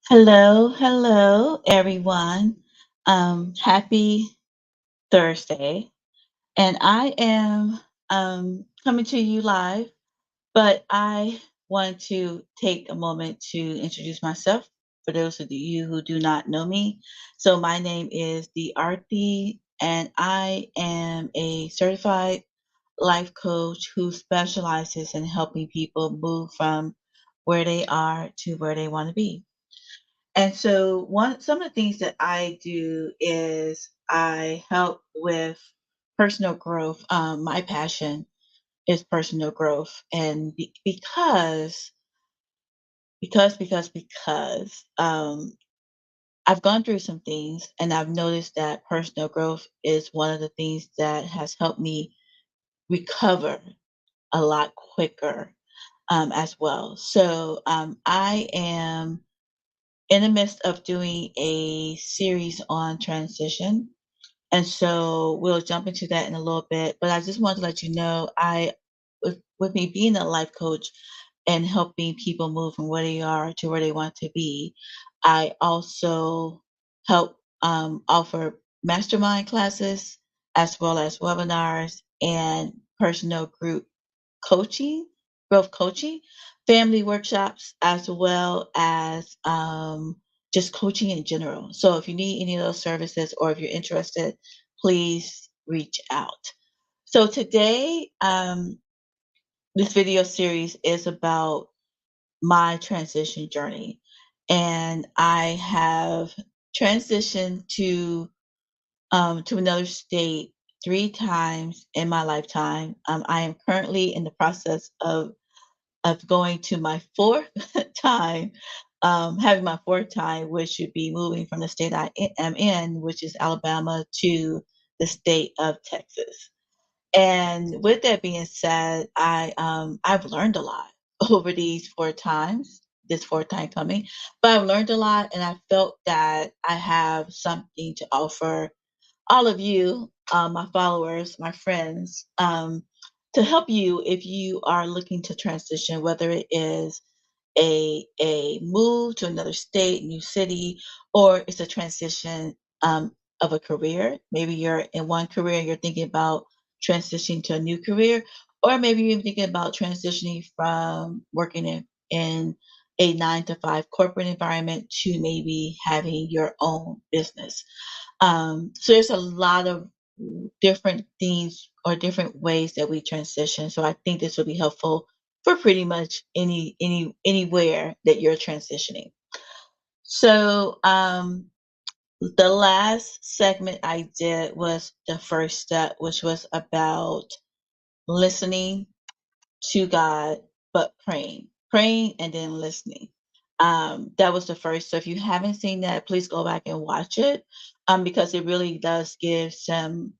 Hello, hello, everyone. Happy Thursday. And I am coming to you live, but I want to take a moment to introduce myself for those of you who do not know me. So, my name is Dee Arthi, and I am a certified life coach who specializes in helping people move from where they are to where they want to be. And so one some of the things that I do is I help with personal growth. My passion is personal growth, and because I've gone through some things, and I've noticed that personal growth is one of the things that has helped me recover a lot quicker as well. So I am in the midst of doing a series on transition. And so we'll jump into that in a little bit. But I just wanted to let you know with me being a life coach and helping people move from where they are to where they want to be, I also help offer mastermind classes as well as webinars and personal group coaching, growth coaching, family workshops, as well as just coaching in general. So if you need any of those services or if you're interested, please reach out. So today, this video series is about my transition journey. And I have transitioned to another state three times in my lifetime. I am currently in the process of going to my fourth time, having my fourth time, which should be moving from the state am in, which is Alabama, to the state of Texas. And with that being said, I've learned a lot over these four times. This fourth time coming, but I've learned a lot, and I felt that I have something to offer all of you, my followers, my friends, to help you if you are looking to transition, whether it is a move to another state, new city, or it's a transition of a career. Maybe you're in one career and you're thinking about transitioning to a new career, or maybe you're thinking about transitioning from working in a 9 to 5 corporate environment to maybe having your own business. So there's a lot of different things or different ways that we transition. So I think this will be helpful for pretty much anywhere that you're transitioning. So the last segment I did was the first step, which was about listening to God, but praying and then listening. That was the first. So if you haven't seen that, please go back and watch it, because it really does give some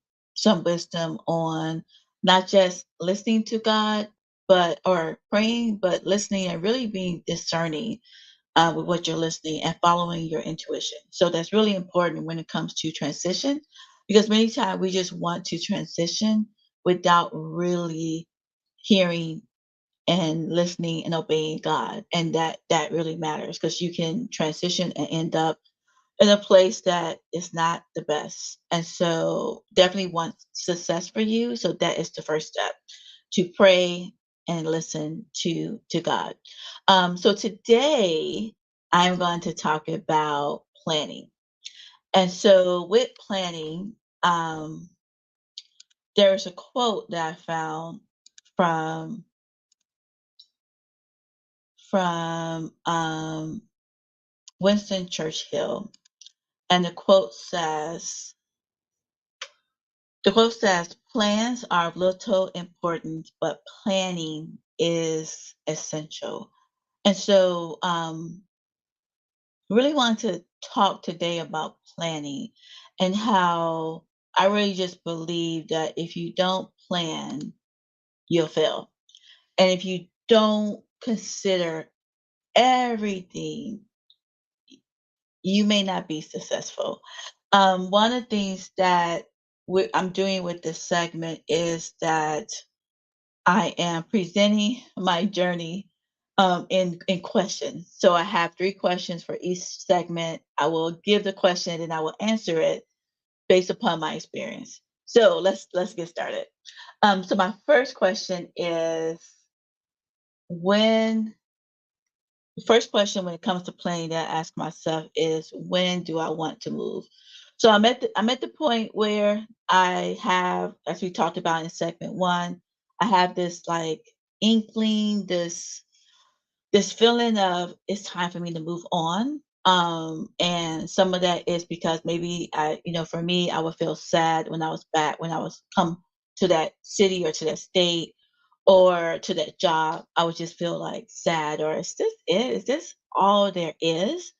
wisdom on not just listening to God, but or praying, but listening and really being discerning with what you're listening and following your intuition. So that's really important when it comes to transition, because many times we just want to transition without really hearing and listening and obeying God. And that really matters, because you can transition and end up in a place that is not the best. And so definitely want success for you. So that is the first step, to pray and listen to God. So today I'm going to talk about planning. And so with planning, um, there's a quote that I found from from Winston Churchill, and the quote says, "Plans are of little importance, but planning is essential." And so, really want to talk today about planning and how I really just believe that if you don't plan, you'll fail. And if you don't consider everything, you may not be successful. One of the things that I'm doing with this segment is that I am presenting my journey in questions. So I have 3 questions for each segment. I will give the question and I will answer it based upon my experience. So let's get started. So my first question is when the first question when it comes to planning that I ask myself is when do I want to move? So I'm at the point where I have, as we talked about in segment one, I have this like inkling, this feeling of it's time for me to move on. And some of that is because maybe for me, I would feel sad when I was back, when I was come to that city or to that state or to that job. I would just feel like sad, or is this it? Is this all there is?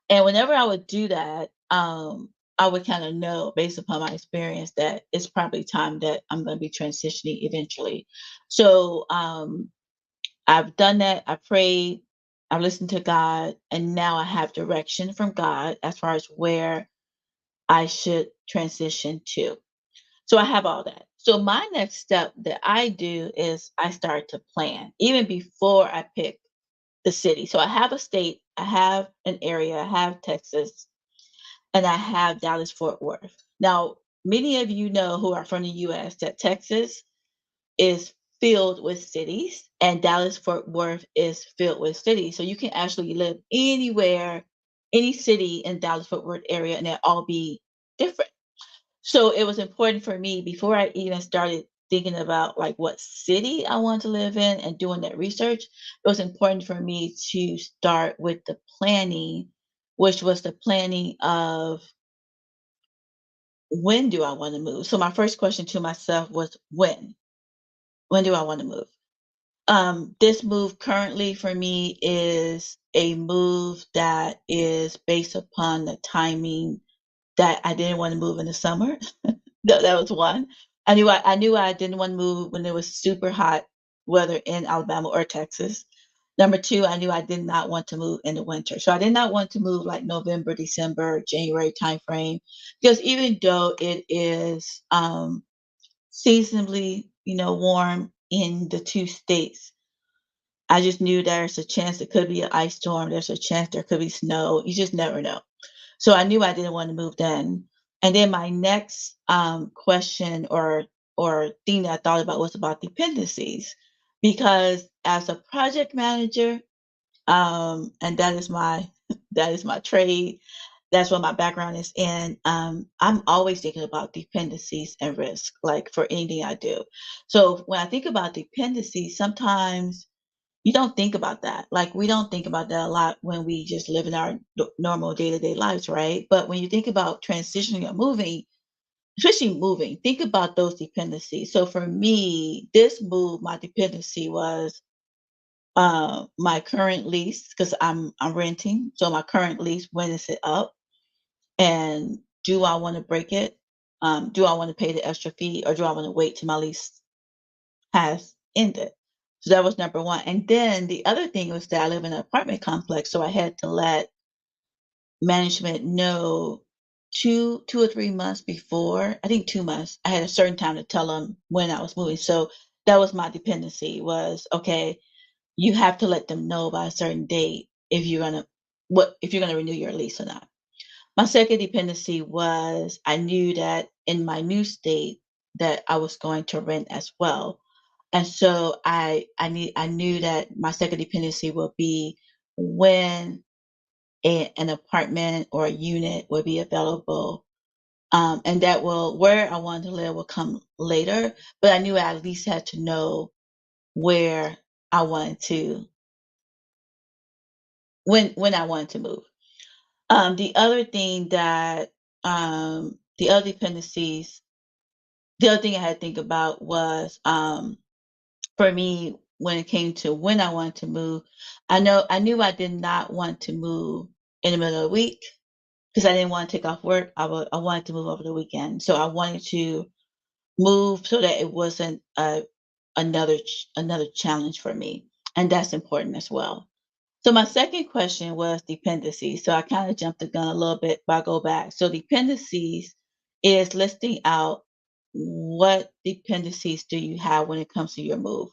And whenever I would do that, I would kind of know based upon my experience that it's probably time that I'm going to be transitioning eventually. So I've done that. I prayed. I've listened to God, and now I have direction from God as far as where I should transition to. So I have all that. So my next step that I do is I start to plan even before I pick the city. So I have a state, I have an area, I have Texas, and I have Dallas Fort Worth. Now, many of you know who are from the US that Texas is filled with cities and Dallas Fort Worth is filled with cities. So you can actually live anywhere, any city in Dallas Fort Worth area and they'll all be different. So it was important for me before I even started thinking about like what city I wanted to live in and doing that research. It was important for me to start with the planning, which was the planning of when do I want to move. So my first question to myself was when? When do I want to move? This move currently for me is a move that is based upon the timing that I didn't want to move in the summer. That was one. I knew I didn't want to move when it was super hot weather in Alabama or Texas. Number two, I knew I did not want to move in the winter. So I did not want to move like November, December, January timeframe, because even though it is seasonably, warm in the two states, I just knew there's a chance it could be an ice storm. There's a chance there could be snow. You just never know. So I knew I didn't want to move then. And then my next question or thing that I thought about was about dependencies, because as a project manager, and that is my that is my trade. That's what my background is in. I'm always thinking about dependencies and risk, like for anything I do. So when I think about dependencies, sometimes you don't think about that. Like, we don't think about that a lot when we just live in our normal day-to-day lives, right? But when you think about transitioning or moving, especially moving, think about those dependencies. So for me, this move, my dependency was my current lease because I'm renting. So my current lease, when is it up? And do I want to break it? Do I want to pay the extra fee, or do I want to wait till my lease has ended? So that was number one. And then the other thing was that I live in an apartment complex, so I had to let management know 2 or 3 months before. I think 2 months. I had a certain time to tell them when I was moving. So that was my dependency. Was okay. You have to let them know by a certain date if you're gonna renew your lease or not. My second dependency was I knew that in my new state that I was going to rent as well. And so I knew that my second dependency will be when an apartment or a unit will be available. And that will where I wanted to live will come later, but I knew I at least had to know where I wanted to when I wanted to move. The other thing that the other dependencies, the other thing I had to think about was for me when it came to when I wanted to move. I knew I did not want to move in the middle of the week because I didn't want to take off work. I wanted to move over the weekend, so I wanted to move so that it wasn't another challenge for me, and that's important as well. So my second question was dependency. So I kind of jumped the gun a little bit, but I'll go back. So dependencies is listing out what dependencies do you have when it comes to your move.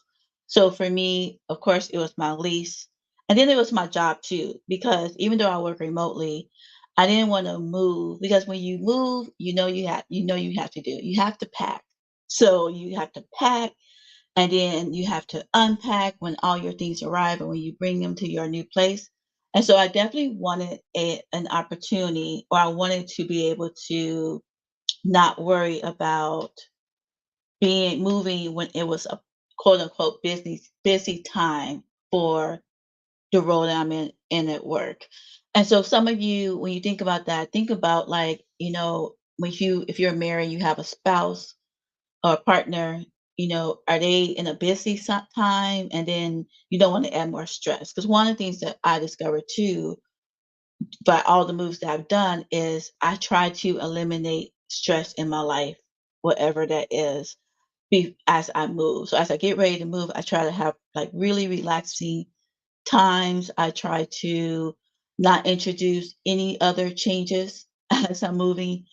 So for me, of course, it was my lease. And then it was my job too, because even though I work remotely, I didn't want to move because when you move, you have to do. You have to pack. So you have to pack and then you have to unpack when all your things arrive and when you bring them to your new place. And so I definitely wanted an opportunity, or I wanted to be able to not worry about being moving when it was a quote unquote busy time for the role that I'm in at work. And so some of you, when you think about that, think about like, when if you're married, you have a spouse or a partner, are they in a busy time? And then you don't want to add more stress. Because one of the things that I discovered too, by all the moves that I've done, is I try to eliminate stress in my life, whatever that is, as I move. So as I get ready to move, I try to have like really relaxing times. I try to not introduce any other changes as I'm moving.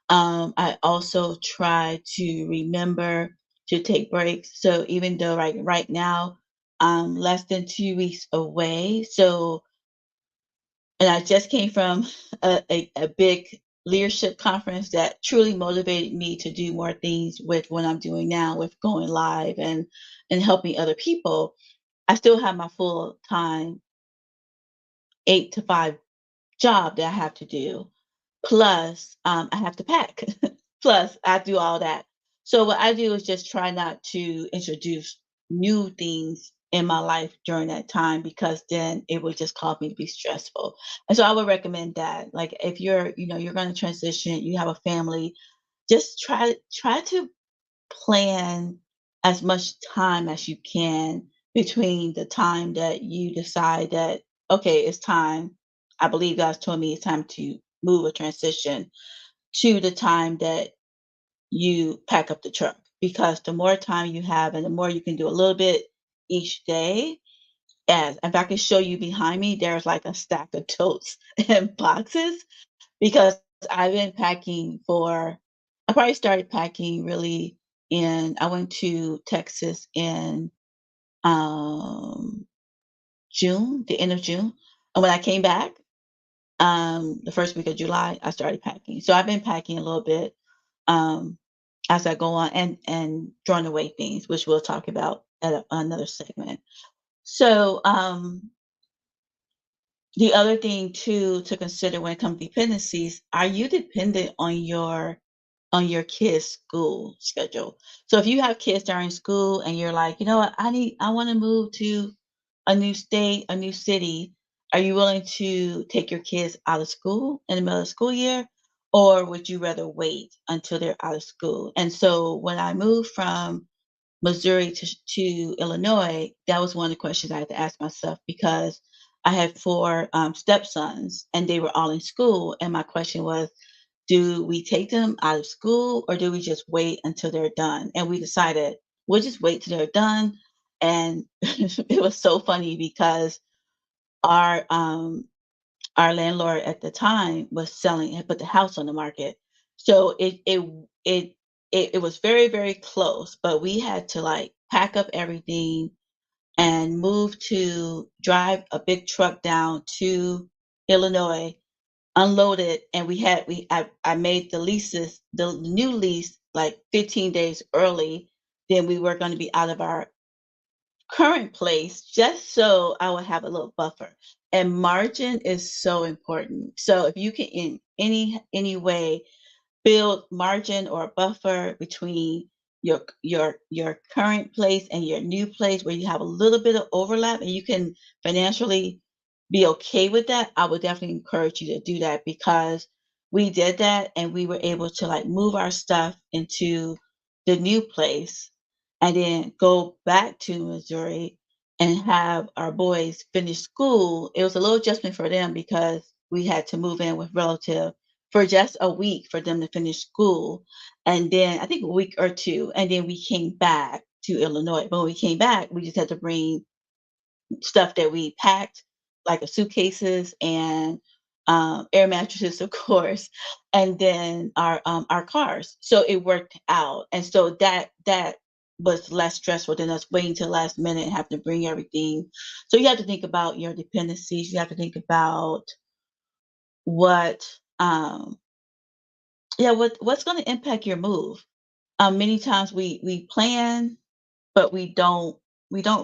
I also try to remember to take breaks. So even though right now I'm less than 2 weeks away, so and I just came from a big leadership conference that truly motivated me to do more things with what I'm doing now with going live and helping other people. I still have my full time 8 to 5 job that I have to do. Plus, I have to pack. Plus, I do all that. So what I do is just try not to introduce new things in my life during that time because then it would just cause me to be stressful. And so I would recommend that. Like if you're going to transition, you have a family, just try to plan as much time as you can between the time that you decide that, okay, it's time. I believe God's told me it's time to move or transition to the time that you pack up the truck. Because the more time you have and the more you can do a little bit each day, as if I can show you behind me, there's like a stack of totes and boxes because I've been packing I probably started packing really I went to Texas in um, June, the end of June. And when I came back, the first week of July, I started packing. So I've been packing a little bit um, as I go on and throwing away things, which we'll talk about at another segment. So the other thing too to consider when it comes to dependencies, are you dependent on your kids' school schedule? So if you have kids that are in school and you're like, you know what, I want to move to a new state, a new city, are you willing to take your kids out of school in the middle of the school year? Or would you rather wait until they're out of school? And so when I moved from Missouri to Illinois, that was one of the questions I had to ask myself because I had four stepsons and they were all in school. And my question was, do we take them out of school or do we just wait until they're done? And we decided we'll just wait till they're done. And it was so funny because our um, our landlord at the time was selling had put the house on the market. So it it was very, very close, but we had to like pack up everything and drive a big truck down to Illinois, unload it, and I made the new lease like 15 days early than we were going to be out of our current place just so I would have a little buffer. And margin is so important. So if you can in any way build margin or a buffer between your current place and your new place where you have a little bit of overlap and you can financially be okay with that, I would definitely encourage you to do that because we did that and we were able to like move our stuff into the new place and then go back to Missouri and have our boys finish school. It was a little adjustment for them because we had to move in with relative for just a week for them to finish school. And then I think a week or two, and then we came back to Illinois. But when we came back, we just had to bring stuff that we packed, like suitcases and air mattresses, of course, and then our cars. So it worked out, and so that was less stressful than us waiting till the last minute and having to bring everything. So you have to think about your dependencies. You have to think about what, yeah, what's going to impact your move. Many times we plan, but we don't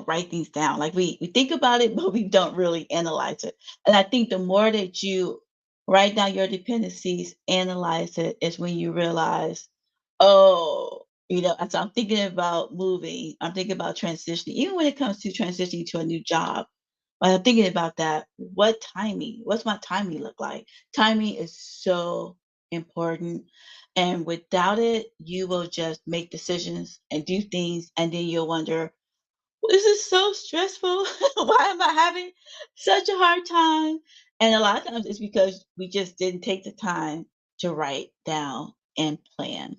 write things down. Like we think about it, but we don't really analyze it. And I think the more that you write down your dependencies, analyze it, is when you realize, oh, as I'm thinking about moving, I'm thinking about transitioning. Even when it comes to transitioning to a new job, when I'm thinking about that, what's my timing look like? Timing is so important. And without it, you will just make decisions and do things, and then you'll wonder, this is so stressful. Why am I having such a hard time? And a lot of times it's because we just didn't take the time to write down and plan.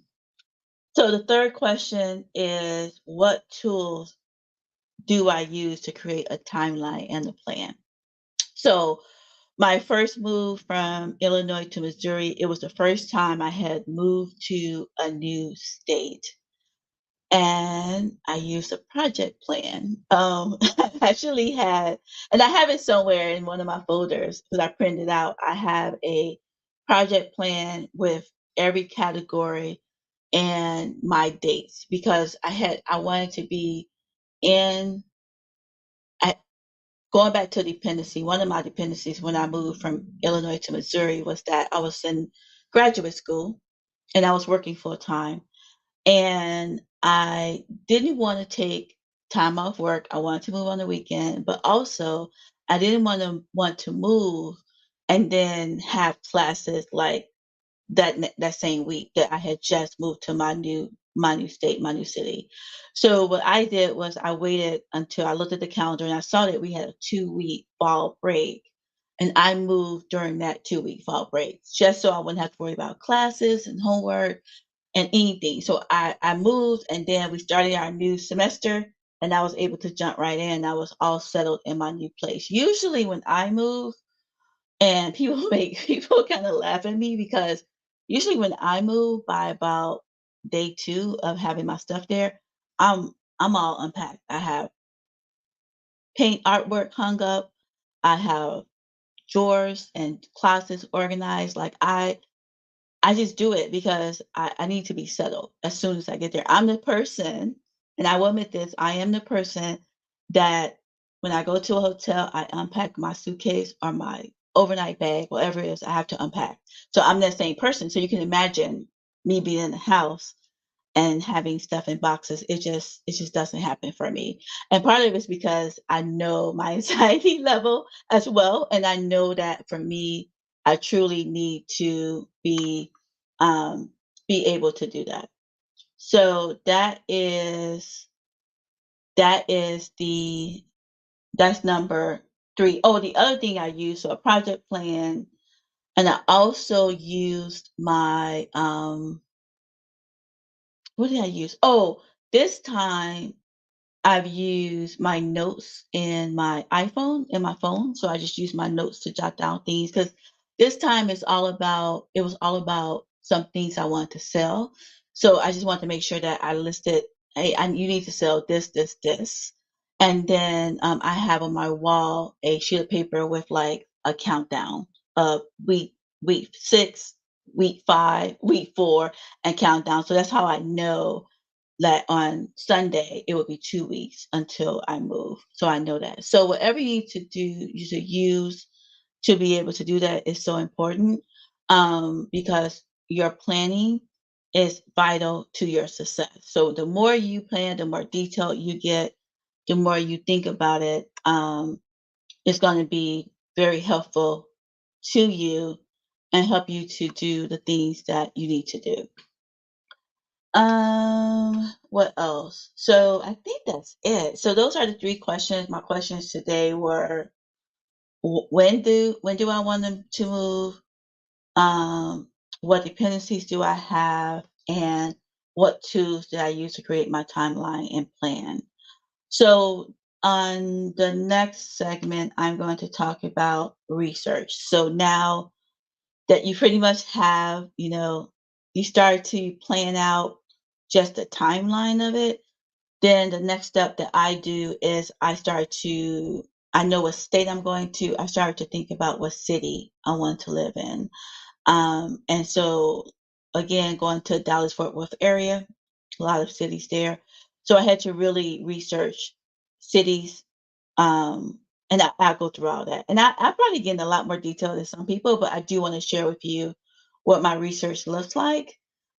So the third question is, what tools do I use to create a timeline and a plan? So my first move from Illinois to Missouri, it was the first time I had moved to a new state. And I used a project plan. I actually had, and I have it somewhere in one of my folders because I printed out. I have a project plan with every category and my dates because I wanted to be in, I, going back to dependency. One of my dependencies when I moved from Illinois to Missouri was that I was in graduate school and I was working full time. And I didn't want to take time off work. I wanted to move on the weekend, but also I didn't want to move and then have classes like that same week that I had just moved to my new state, my new city. So what I did was I waited until I looked at the calendar and I saw that we had a 2-week fall break. And I moved during that 2-week fall break just so I wouldn't have to worry about classes and homework and anything. So I moved and then we started our new semester and I was able to jump right in. I was all settled in my new place. Usually when I move and people make people kind of laugh at me because usually when I move by about day 2 of having my stuff there, I'm all unpacked. I have paint artwork hung up. I have drawers and closets organized. Like I just do it because I need to be settled as soon as I get there. I'm the person, and I will admit this, I am the person that when I go to a hotel, I unpack my suitcase or my overnight bag, whatever it is, I have to unpack. So I'm that same person. So you can imagine me being in the house and having stuff in boxes. It just doesn't happen for me. And part of it is because I know my anxiety level as well. And I know that for me, I truly need to um be able to do that. So that's number 3. Oh, the other thing I use, so a project plan, and I also used my what did I use? Oh, this time I've used my notes in my iPhone in my phone, so I just use my notes to jot down things because this time it was all about some things I wanted to sell. So I just wanted to make sure that I listed, hey, you need to sell this, this, this. And then I have on my wall a sheet of paper with like a countdown of week 6, week 5, week 4, and countdown. So that's how I know that on Sunday, it would be 2 weeks until I move, so I know that. So whatever you need to do, you should use to be able to do that is so important, because your planning is vital to your success. So the more you plan, the more detailed you get, the more you think about it, it's gonna be very helpful to you and help you to do the things that you need to do. What else? So I think that's it. So those are the 3 questions. My questions today were, when do I want them to move? Um, what dependencies do I have? And what tools did I use to create my timeline and plan? So on the next segment, I'm going to talk about research. So now that you pretty much have, you start to plan out just the timeline of it. Then the next step that I do is I know what state I'm going to. I start to think about what city I want to live in. And so again, going to Dallas Fort Worth area, a lot of cities there. So I had to really research cities, and I go through all that. And I probably get in a lot more detail than some people, but I do want to share with you what my research looks like,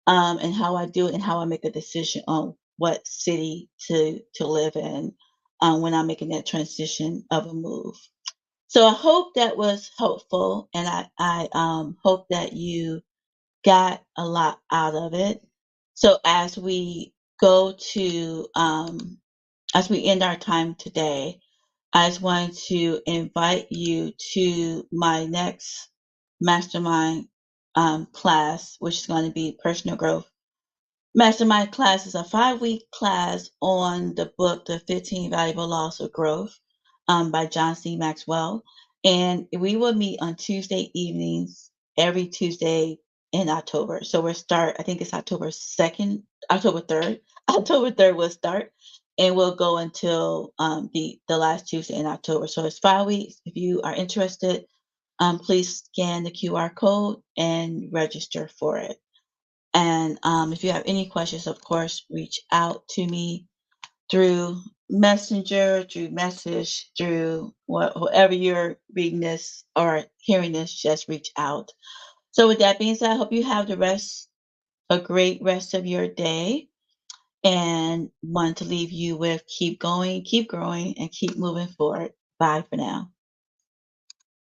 and how I do it and how I make a decision on what city to live in, when I'm making that transition of a move. So I hope that was helpful, and I hope that you got a lot out of it. So go to as we end our time today, I just wanted to invite you to my next mastermind class, which is going to be personal growth. Mastermind class is a 5-week class on the book, The 15 Valuable Laws of Growth, by John C. Maxwell. And we will meet on Tuesday evenings, every Tuesday in October. So I think it's October 2nd, October 3rd. October 3rd will start, and we'll go until the last Tuesday in October. So it's 5 weeks. If you are interested, please scan the QR code and register for it. And if you have any questions, of course, reach out to me through Messenger, through message, through whoever you're reading this or hearing this, just reach out. So, with that being said, I hope you have a great rest of your day, and want to leave you with keep going, keep growing, and keep moving forward. Bye for now.